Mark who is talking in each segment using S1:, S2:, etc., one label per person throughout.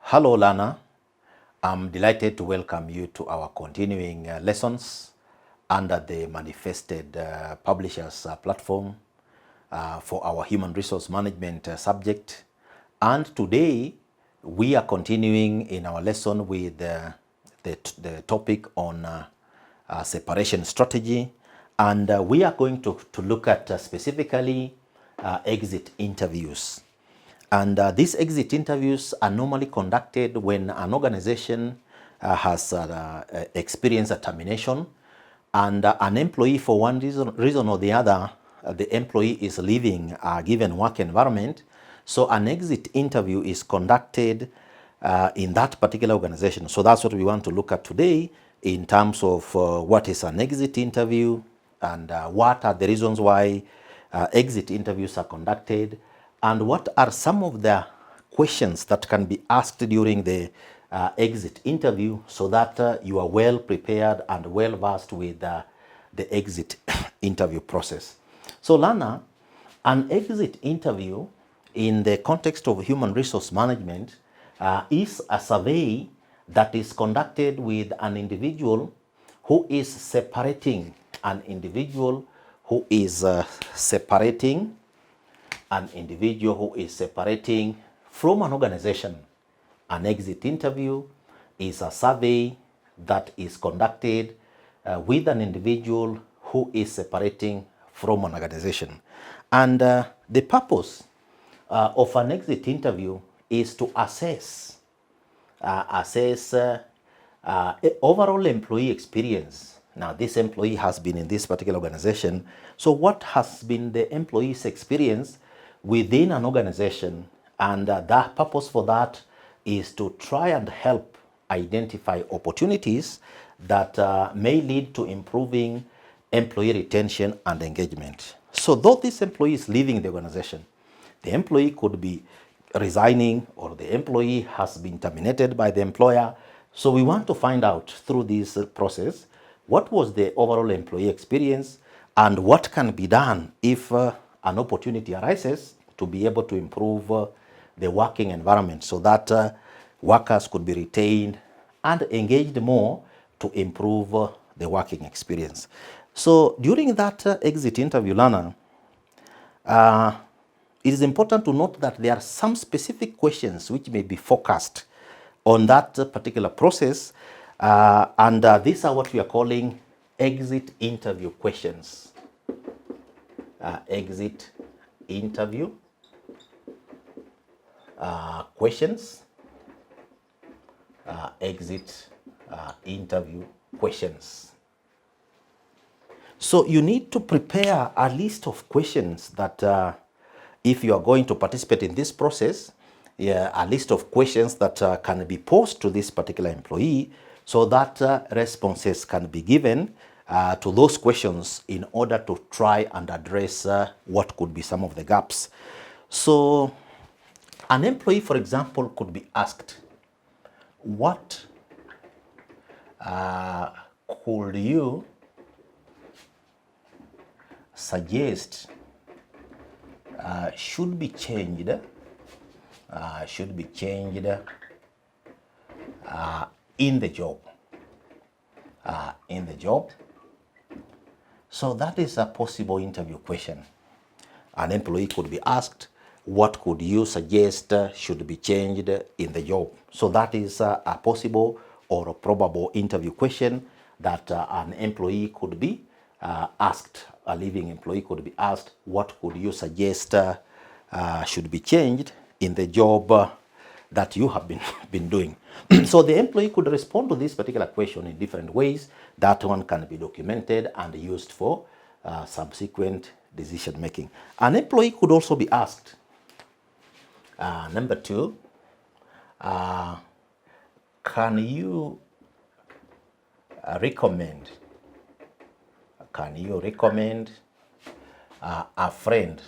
S1: Hello, Lana. I'm delighted to welcome you to our continuing lessons under the Manifested Publishers platform for our human resource management subject. And today we are continuing in our lesson with the topic on separation strategy. And we are going to look at specifically exit interviews. And these exit interviews are normally conducted when an organization has experienced a termination and an employee, for one reason or the other, the employee is leaving a given work environment. So an exit interview is conducted in that particular organization. So that's what we want to look at today in terms of what is an exit interview and what are the reasons why exit interviews are conducted, and what are some of the questions that can be asked during the exit interview so that you are well prepared and well versed with the exit interview process. So Lana, an exit interview in the context of human resource management is a survey that is conducted with an individual who is separating an individual who is separating from an organization. An exit interview is a survey that is conducted with an individual who is separating from an organization. And the purpose of an exit interview is to assess overall employee experience. Now, this employee has been in this particular organization. So what has been the employee's experience within an organization? And the purpose for that is to try and help identify opportunities that may lead to improving employee retention and engagement. So though this employee is leaving the organization, the employee could be resigning or the employee has been terminated by the employer. So we want to find out through this process what was the overall employee experience and what can be done if an opportunity arises to be able to improve the working environment so that workers could be retained and engaged more to improve the working experience. So during that exit interview, Lana, it is important to note that there are some specific questions which may be focused on that particular process, and these are what we are calling exit interview questions. Exit interview questions. Exit interview questions. So you need to prepare a list of questions that if you are going to participate in this process, a list of questions that can be posed to this particular employee so that responses can be given to those questions in order to try and address what could be some of the gaps. So an employee, for example, could be asked, what could you suggest should be changed in the job. So that is a possible interview question. An employee could be asked, what could you suggest should be changed in the job? So that is a possible or a probable interview question that an employee could be asked. A leaving employee could be asked, what could you suggest should be changed in the job that you have been doing? So the employee could respond to this particular question in different ways. That one can be documented and used for subsequent decision making. An employee could also be asked, number two, can you recommend a friend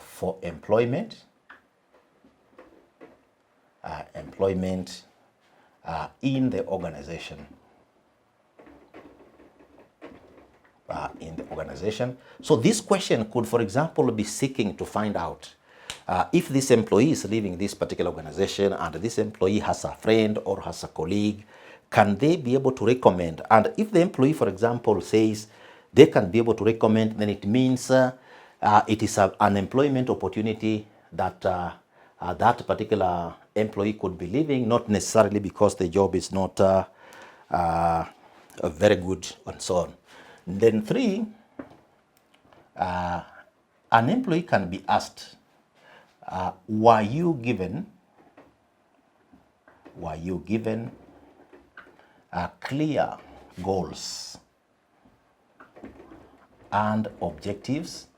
S1: for employment in the organization? in the organization. So this question could, for example, be seeking to find out if this employee is leaving this particular organization and this employee has a friend or has a colleague, can they be able to recommend? And if the employee, for example, says they can be able to recommend, then it means it is an employment opportunity that that particular employee could be leaving, not necessarily because the job is not very good and so on. Then 3, an employee can be asked, were you given clear goals and objectives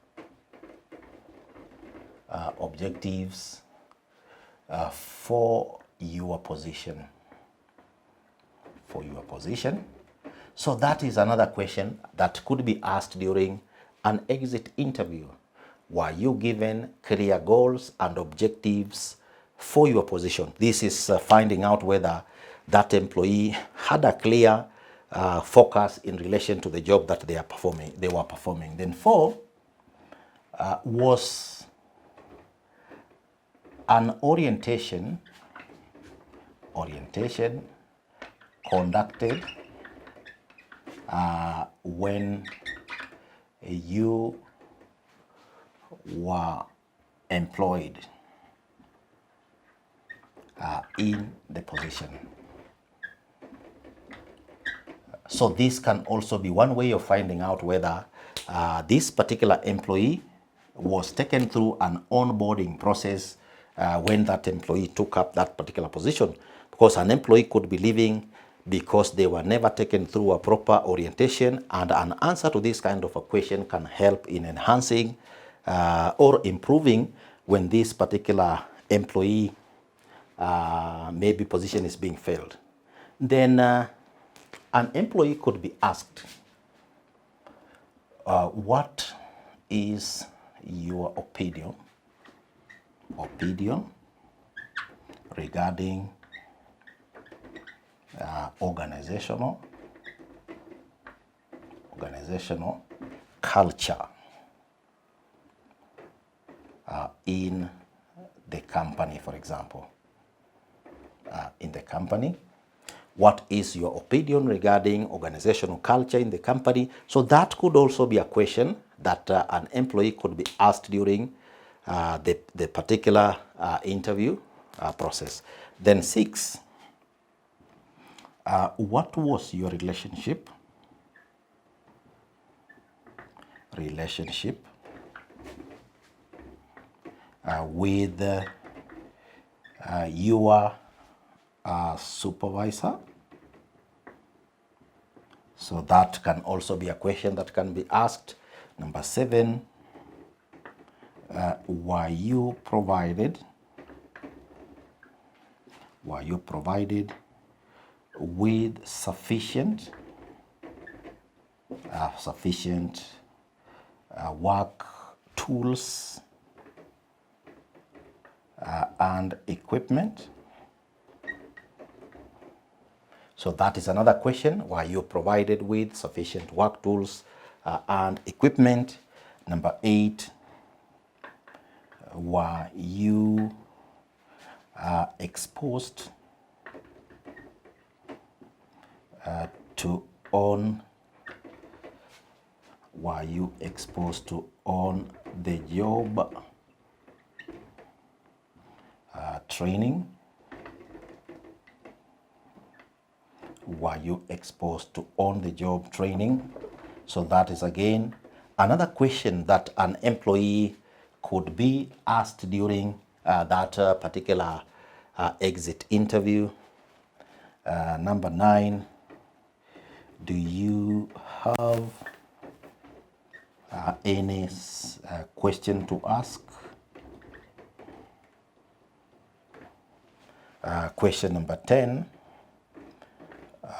S1: for your position. So that is another question that could be asked during an exit interview. Were you given clear goals and objectives for your position? This is finding out whether that employee had a clear focus in relation to the job that they were performing. Then 4, was an orientation conducted when you were employed in the position. So this can also be one way of finding out whether this particular employee was taken through an onboarding process when that employee took up that particular position, because an employee could be leaving because they were never taken through a proper orientation, and an answer to this kind of a question can help in enhancing or improving when this particular employee maybe position is being filled. Then an employee could be asked, what is your opinion regarding organizational culture in the company, for example. In the company, what is your opinion regarding organizational culture in the company? So that could also be a question that an employee could be asked during the particular interview process. Then 6, what was your relationship with your supervisor? So that can also be a question that can be asked. Number 7, were you provided with sufficient work tools and equipment? So that is another question. Were you provided with sufficient work tools and equipment? Number 8, were you exposed to on the job training? Were you exposed to on-the-job training? So that is again another question that an employee could be asked during that particular exit interview. Number 9, do you have any question to ask? Question number 10,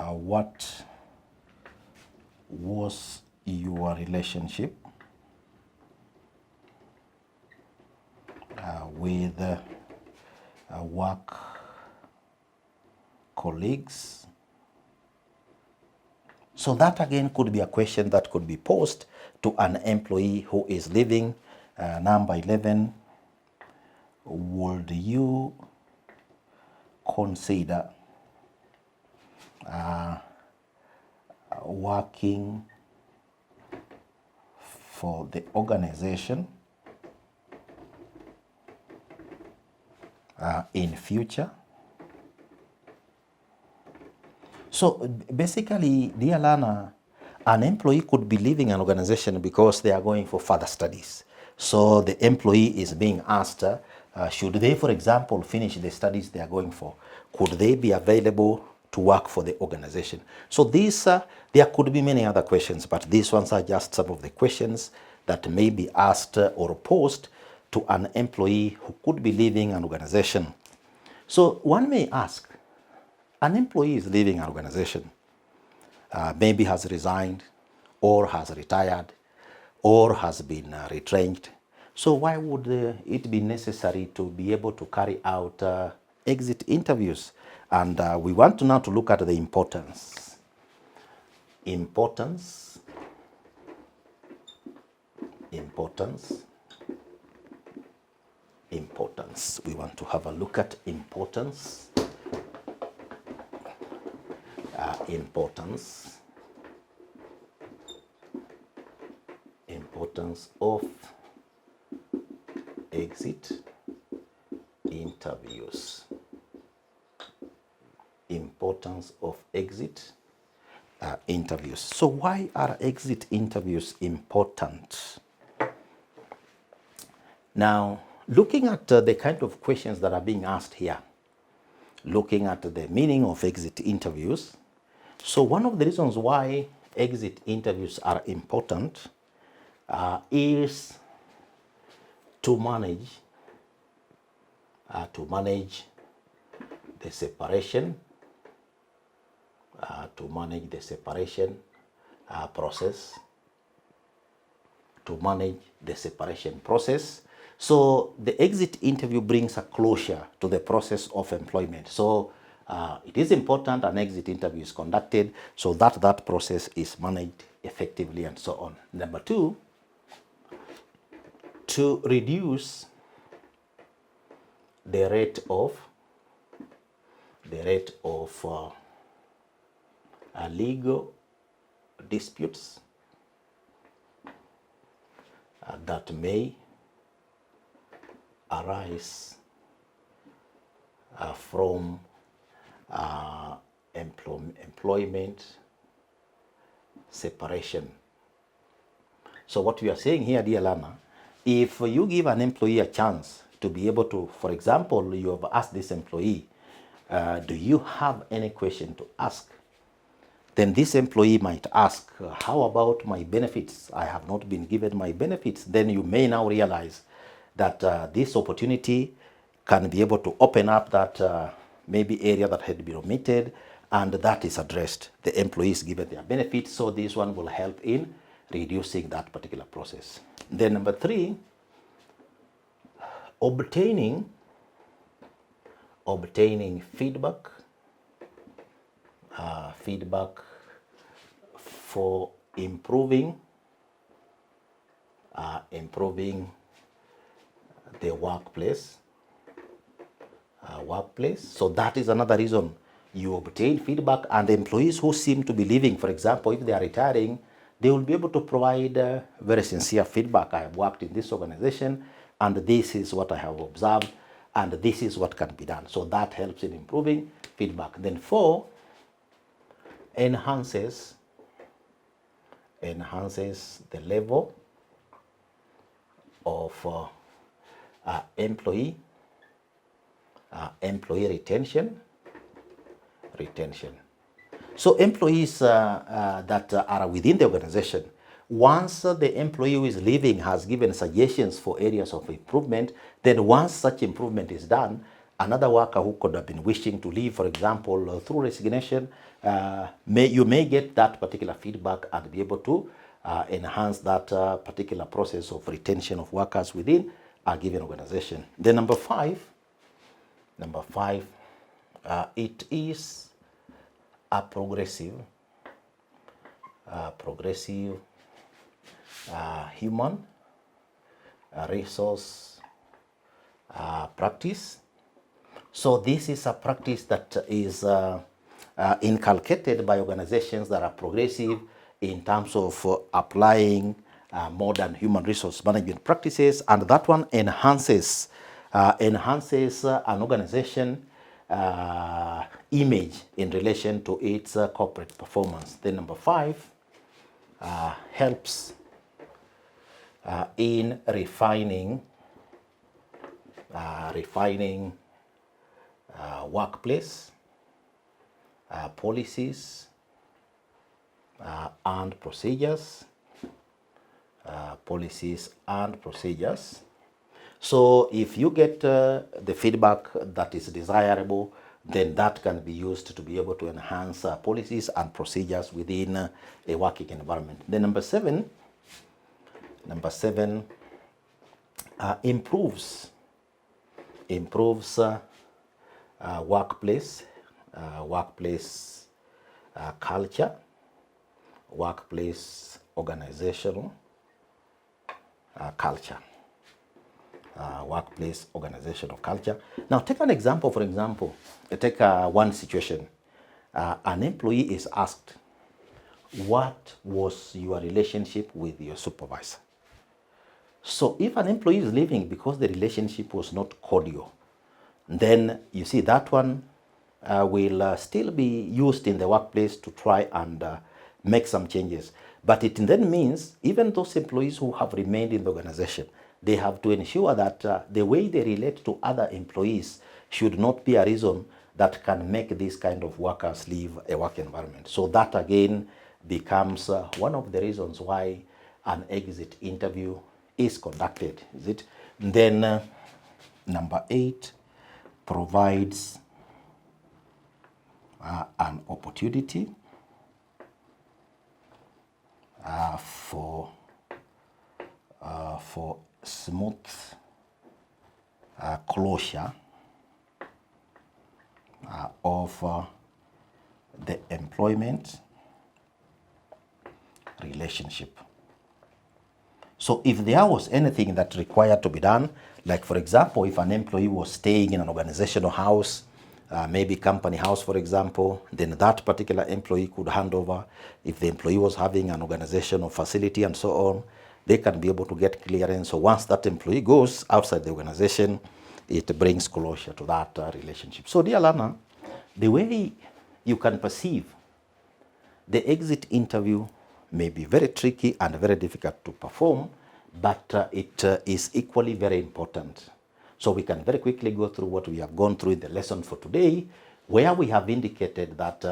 S1: what was your relationship with work colleagues? So that again could be a question that could be posed to an employee who is leaving. Number 11, would you consider working for the organization in future? So basically, dear learner, an employee could be leaving an organization because they are going for further studies. So the employee is being asked, should they, for example, finish the studies they are going for, could they be available to work for the organization? So these, there could be many other questions, but these ones are just some of the questions that may be asked or posed to an employee who could be leaving an organization. So one may ask, an employee is leaving an organization, maybe has resigned or has retired or has been retrenched. So why would it be necessary to be able to carry out exit interviews? And we want to now to look at the importance. Importance. We want to have a look at importance. Importance of exit interviews. Importance of exit interviews. So why are exit interviews important? Now, looking at the kind of questions that are being asked here, looking at the meaning of exit interviews. So one of the reasons why exit interviews are important is to manage the separation, process, to manage the separation process. So the exit interview brings a closure to the process of employment. So it is important an exit interview is conducted so that that process is managed effectively and so on. Number 2, to reduce the rate of legal disputes that may arise from employment separation. So what we are saying here, dear learner, if you give an employee a chance to be able to, for example, you have asked this employee, do you have any question to ask? Then this employee might ask, how about my benefits? I have not been given my benefits. Then you may now realize that this opportunity can be able to open up that maybe area that had been omitted, and that is addressed. The employee is given their benefits, so this one will help in reducing that particular process. Then number 3, obtaining feedback. Feedback for improving the workplace. So that is another reason you obtain feedback, and employees who seem to be leaving, for example, if they are retiring, they will be able to provide very sincere feedback. I have worked in this organization and this is what I have observed and this is what can be done. So that helps in improving feedback. Then 4, enhances the level of employee retention. So employees that are within the organization, once the employee who is leaving has given suggestions for areas of improvement, then once such improvement is done, another worker who could have been wishing to leave, for example, through resignation, you may get that particular feedback and be able to enhance that particular process of retention of workers within a given organization. Then number 5, it is a progressive progressive human resource practice. So this is a practice that is inculcated by organizations that are progressive in terms of applying modern human resource management practices, and that one enhances an organization image in relation to its corporate performance. Then number 5 helps in refining workplace policies and procedures. So if you get the feedback that is desirable, then that can be used to be able to enhance policies and procedures within a working environment. Then number seven improves workplace culture, workplace organizational culture. Workplace organizational culture. Now take an example, for example, take one situation. An employee is asked, what was your relationship with your supervisor? So if an employee is leaving because the relationship was not cordial, then you see that one will still be used in the workplace to try and make some changes. But it then means even those employees who have remained in the organization, they have to ensure that the way they relate to other employees should not be a reason that can make these kind of workers leave a work environment. So that again becomes one of the reasons why an exit interview is conducted, is it? Then number 8 provides an opportunity for smooth closure of the employment relationship. So if there was anything that required to be done, like for example, if an employee was staying in an organizational house, maybe company house, for example, then that particular employee could hand over. If the employee was having an organizational facility and so on, they can be able to get clearance. So once that employee goes outside the organization, it brings closure to that relationship. So dear learner, the way you can perceive the exit interview may be very tricky and very difficult to perform, but it is equally very important. So we can very quickly go through what we have gone through in the lesson for today, where we have indicated that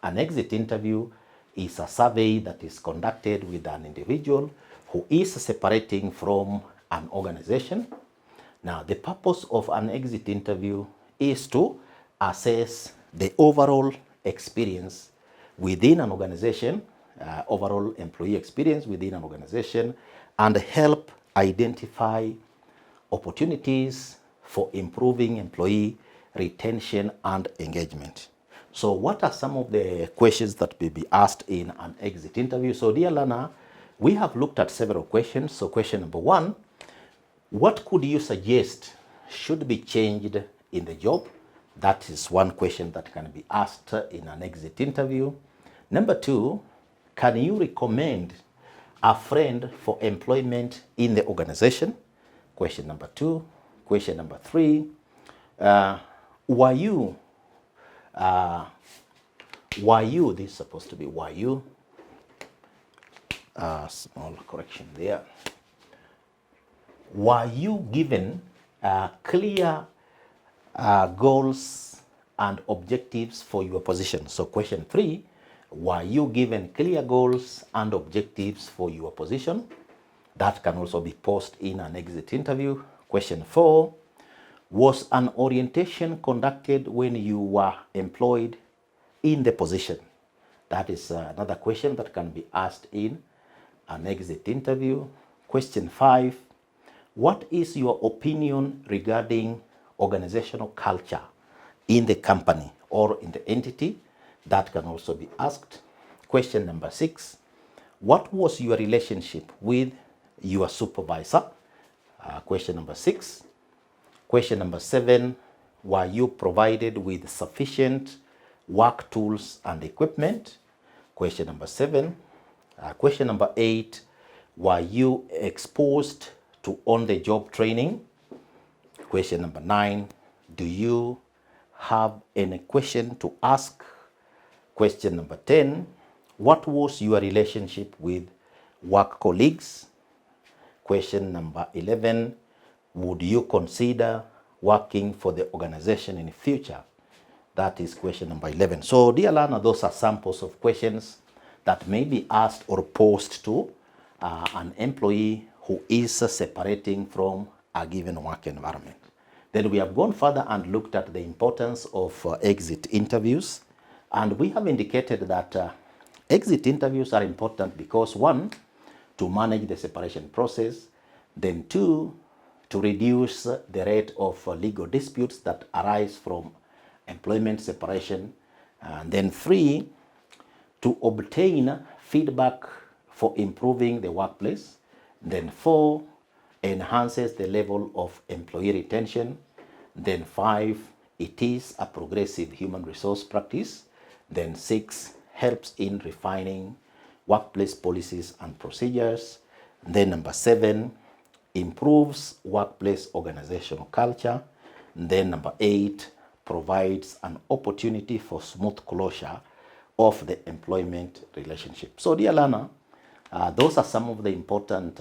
S1: an exit interview is a survey that is conducted with an individual who is separating from an organization. Now, the purpose of an exit interview is to assess the overall experience within an organization, overall employee experience within an organization, and help identify opportunities for improving employee retention and engagement. So what are some of the questions that may be asked in an exit interview? So dear learner, we have looked at several questions. So question number 1, what could you suggest should be changed in the job? That is one question that can be asked in an exit interview. Number 2, can you recommend a friend for employment in the organization? Question number 2. Question number 3, were you, this is supposed to be were you, small correction there. Were you given clear goals and objectives for your position? So question 3, were you given clear goals and objectives for your position? That can also be posed in an exit interview. Question 4, was an orientation conducted when you were employed in the position? That is another question that can be asked in an exit interview. Question 5, what is your opinion regarding organizational culture in the company or in the entity? That can also be asked. Question number 6, what was your relationship with your supervisor? Question number 6. Question number 7, were you provided with sufficient work tools and equipment? Question number 7. Question number 8, were you exposed to on-the-job training? Question number 9, do you have any question to ask? Question number 10, what was your relationship with work colleagues? Question number 11, would you consider working for the organization in the future? That is question number 11. So dear learner, those are samples of questions that may be asked or posed to an employee who is separating from a given work environment. Then we have gone further and looked at the importance of exit interviews. And we have indicated that exit interviews are important because 1, to manage the separation process, then 2, to reduce the rate of legal disputes that arise from employment separation, and then 3, to obtain feedback for improving the workplace, then 4, enhances the level of employee retention, then 5, it is a progressive human resource practice, then 6, helps in refining workplace policies and procedures, then number 7, improves workplace organizational culture, then number 8, provides an opportunity for smooth closure of the employment relationship. So dear learner, those are some of the important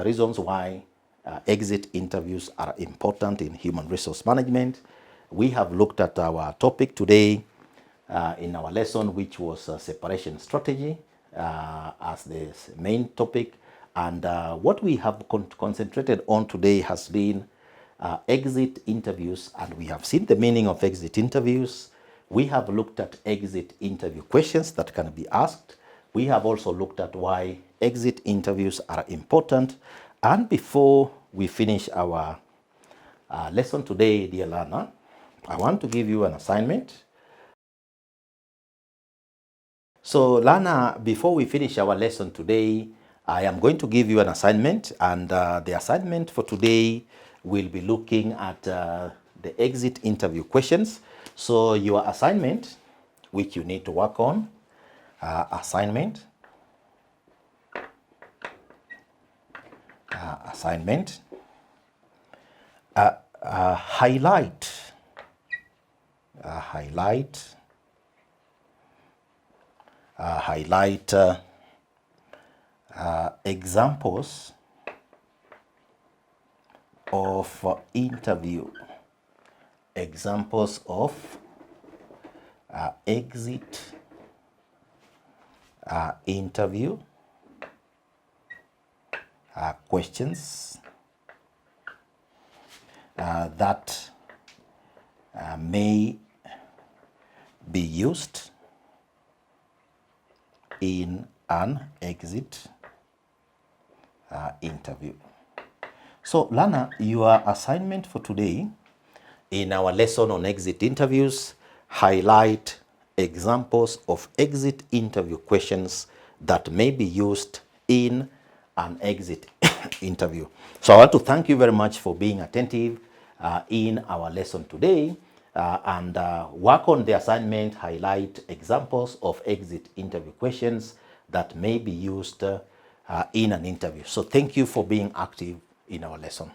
S1: reasons why exit interviews are important in human resource management. We have looked at our topic today in our lesson, which was separation strategy as the main topic. And what we have concentrated on today has been exit interviews, and we have seen the meaning of exit interviews. We have looked at exit interview questions that can be asked. We have also looked at why exit interviews are important. And before we finish our lesson today, dear learner, I want to give you an assignment. So learner, before we finish our lesson today, I am going to give you an assignment, and the assignment for today will be looking at the exit interview questions. So your assignment, which you need to work on, highlight examples of interview, examples of exit interview questions that may be used in an exit interview. So learner, your assignment for today in our lesson on exit interviews, highlight examples of exit interview questions that may be used in an exit interview. So I want to thank you very much for being attentive in our lesson today, and work on the assignment, highlight examples of exit interview questions that may be used in an interview. So thank you for being active in our lesson.